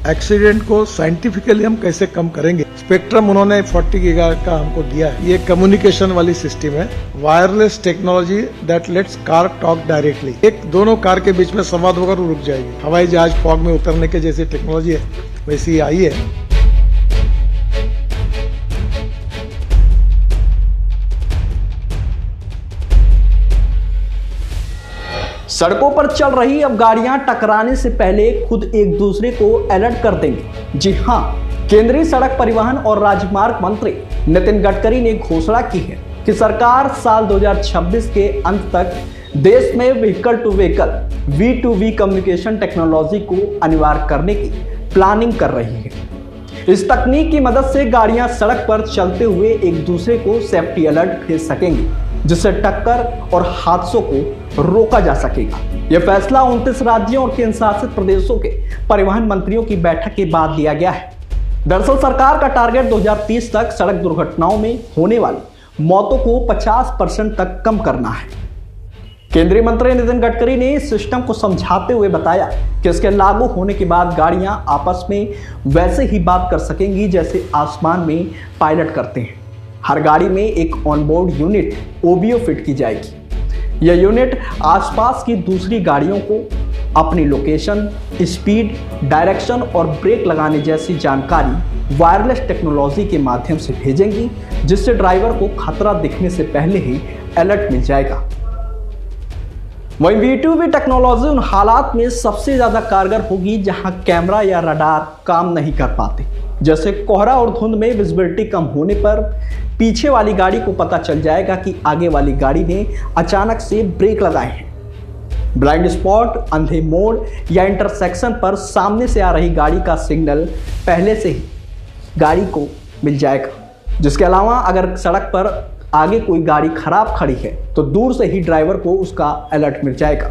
Accident को scientifically हम कैसे कम करेंगे। स्पेक्ट्रम उन्होंने 40 गीगा का हमको दिया है। ये कम्युनिकेशन वाली सिस्टम है, wireless technology that let's car talk directly. एक दोनों कार के बीच में संवाद होकर रुक जाएगी। हवाई जहाज फॉग में उतरने के जैसी टेक्नोलॉजी है वैसी आई है। सड़कों पर चल रही अब गाड़ियां टकराने से पहले खुद एक दूसरे को अलर्ट कर देंगे। जी हां, केंद्रीय सड़क परिवहन और राजमार्ग मंत्री नितिन गडकरी ने घोषणा की है कि सरकार साल 2026 के अंत तक देश में vehicle to vehicle V2V communication technology को अनिवार्य करने की प्लानिंग कर रही है। इस तकनीक की मदद से गाड़ियां सड़क पर चलते हुए एक दूसरे को सेफ्टी अलर्ट भेज सकेंगी, जिससे टक्कर और हादसों को रोका जा सकेगा। यह फैसला 29 राज्यों और केंद्र शासित प्रदेशों के परिवहन मंत्रियों की बैठक के बाद लिया गया है। दरअसल सरकार का टारगेट 2030 तक सड़क दुर्घटनाओं में होने वाली मौतों को 50% तक कम करना है। केंद्रीय मंत्री नितिन गडकरी ने इस सिस्टम को समझाते हुए बताया कि इसके लागू होने के बाद गाड़ियां आपस में वैसे ही बात कर सकेंगी जैसे आसमान में पायलट करते हैं। हर गाड़ी में एक ऑनबोर्ड यूनिट OBU फिट की जाएगी। यह यूनिट आसपास की दूसरी गाड़ियों को अपनी लोकेशन, स्पीड, डायरेक्शन और ब्रेक लगाने जैसी जानकारी वायरलेस टेक्नोलॉजी के माध्यम से भेजेंगी, जिससे ड्राइवर को खतरा दिखने से पहले ही अलर्ट मिल जाएगा। वहीं V2V टेक्नोलॉजी उन हालात में सबसे ज्यादा कारगर होगी जहां कैमरा या रडार काम नहीं कर पाते, जैसे कोहरा और धुंध में विजिबिलिटी कम होने पर पीछे वाली गाड़ी को पता चल जाएगा कि आगे वाली गाड़ी ने अचानक से ब्रेक लगाए हैं। ब्लाइंड स्पॉट, अंधे मोड़ या इंटरसेक्शन पर सामने से आ रही गाड़ी का सिग्नल पहले से ही गाड़ी को मिल जाएगा। जिसके अलावा अगर सड़क पर आगे कोई गाड़ी खराब खड़ी है तो दूर से ही ड्राइवर को उसका अलर्ट मिल जाएगा।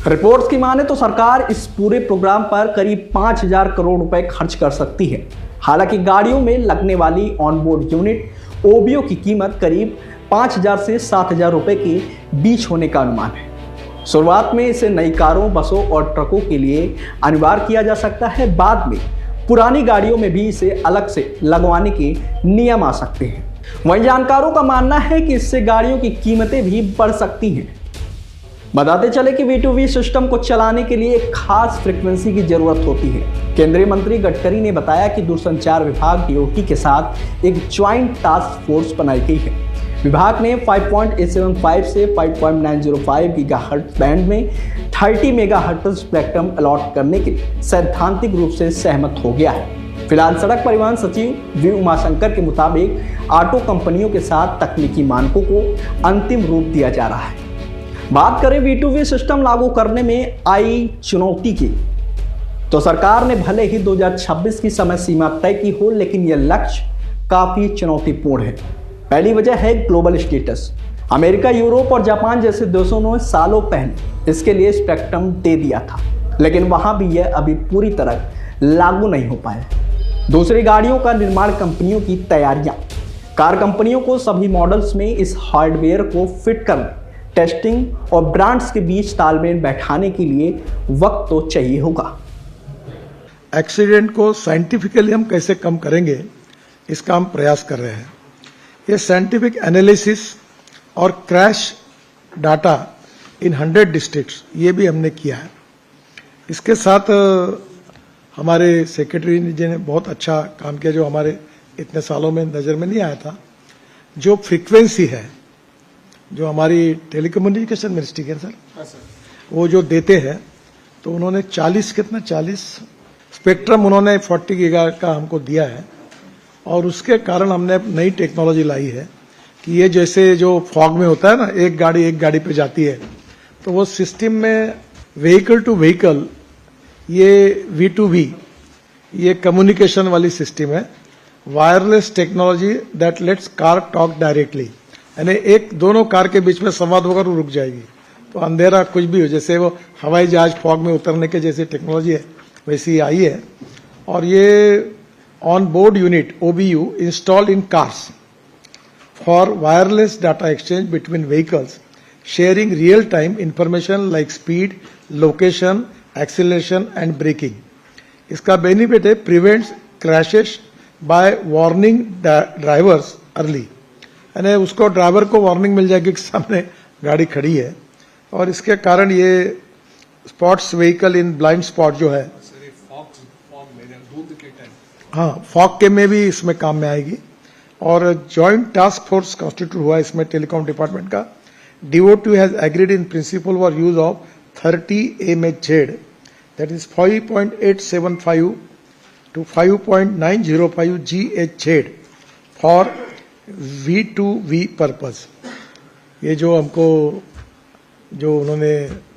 रिपोर्ट्स की माने तो सरकार इस पूरे प्रोग्राम पर करीब 5,000 करोड़ रुपए खर्च कर सकती है। हालांकि गाड़ियों में लगने वाली ऑनबोर्ड यूनिट OBU की कीमत करीब 5,000 से 7,000 रुपए के बीच होने का अनुमान है। शुरुआत में इसे नई कारों, बसों और ट्रकों के लिए अनिवार्य किया जा सकता है। बाद में पुरानी गाड़ियों में भी इसे अलग से लगवाने के नियम आ सकते हैं। वहीं जानकारों का मानना है कि इससे गाड़ियों की कीमतें भी बढ़ सकती हैं। बताते चले कि V2V सिस्टम को चलाने के लिए एक खास फ्रीक्वेंसी की जरूरत होती है। केंद्रीय मंत्री गडकरी ने बताया कि दूरसंचार विभाग DOT के साथ एक ज्वाइंट टास्क फोर्स बनाई गई है। विभाग ने 5.875 से 5.905 गीगाहर्ट्ज बैंड में 30 मेगाहर्ट्ज स्पेक्ट्रम अलॉट करने के लिए सैद्धांतिक रूप से सहमत हो गया है। फिलहाल सड़क परिवहन सचिव V उमाशंकर के मुताबिक ऑटो कंपनियों के साथ तकनीकी मानकों को अंतिम रूप दिया जा रहा है। बात करें V2V सिस्टम लागू करने में आई चुनौती की, तो सरकार ने भले ही 2026 की समय सीमा तय की हो, लेकिन यह लक्ष्य काफी चुनौतीपूर्ण है। पहली वजह है ग्लोबल स्टेटस। अमेरिका, यूरोप और जापान जैसे देशों ने सालों पहले इसके लिए स्पेक्ट्रम दे दिया था, लेकिन वहां भी यह अभी पूरी तरह लागू नहीं हो पाया। दूसरी गाड़ियों का निर्माण कंपनियों की तैयारियां। कार कंपनियों को सभी मॉडल्स में इस हार्डवेयर को फिट करने, टेस्टिंग और ब्रांड्स के बीच तालमेल बैठाने के लिए वक्त तो चाहिए होगा। एक्सीडेंट को साइंटिफिकली हम कैसे कम करेंगे, इसका हम प्रयास कर रहे हैं। ये साइंटिफिक एनालिसिस और क्रैश डाटा इन 100 डिस्ट्रिक्ट्स, ये भी हमने किया है। इसके साथ हमारे सेक्रेटरी जी ने बहुत अच्छा काम किया, जो हमारे इतने सालों में नजर में नहीं आया था। जो फ्रीक्वेंसी है, जो हमारी टेलीकम्युनिकेशन मिनिस्ट्री के सर, वो जो देते हैं, तो उन्होंने 40 स्पेक्ट्रम उन्होंने 40 गीगा का हमको दिया है। और उसके कारण हमने नई टेक्नोलॉजी लाई है कि ये जैसे जो फॉग में होता है ना, एक गाड़ी पे जाती है, तो वो सिस्टम में व्हीकल टू व्हीकल ये V2V, ये कम्युनिकेशन वाली सिस्टम है, wireless technology that let's car talk directly. यानी एक दोनों कार के बीच में संवाद होकर रुक जाएगी। तो अंधेरा कुछ भी हो, जैसे वो हवाई जहाज फॉग में उतरने के जैसी टेक्नोलॉजी है वैसी आई है। और ये on board unit OBU installed in cars for wireless data exchange between vehicles, sharing real time information like speed, location, acceleration and braking. इसका बेनिफिट है prevents crashes by warning drivers early, यानी उसको driver को warning मिल जाएगी कि सामने गाड़ी खड़ी है, और इसके कारण ये spots vehicle in blind spot जो है, हाँ फॉग के में भी इसमें काम में आएगी। और जॉइंट टास्क फोर्स कॉन्स्टिट्यूट हुआ इसमें टेलीकॉम डिपार्टमेंट का। DOT has agreed in principle for use of 30 AMH that is 5.875 to 5.905 GHz for V2V purpose. ये जो हमको जो उन्होंने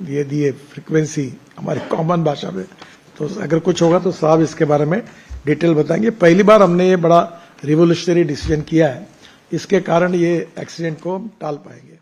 ये दिए फ्रीक्वेंसी हमारी कॉमन भाषा में, तो अगर कुछ होगा तो साहब इसके बारे में डिटेल बताएंगे। पहली बार हमने ये बड़ा रिवोल्यूशनरी डिसीजन किया है, इसके कारण ये एक्सीडेंट को टाल पाएंगे।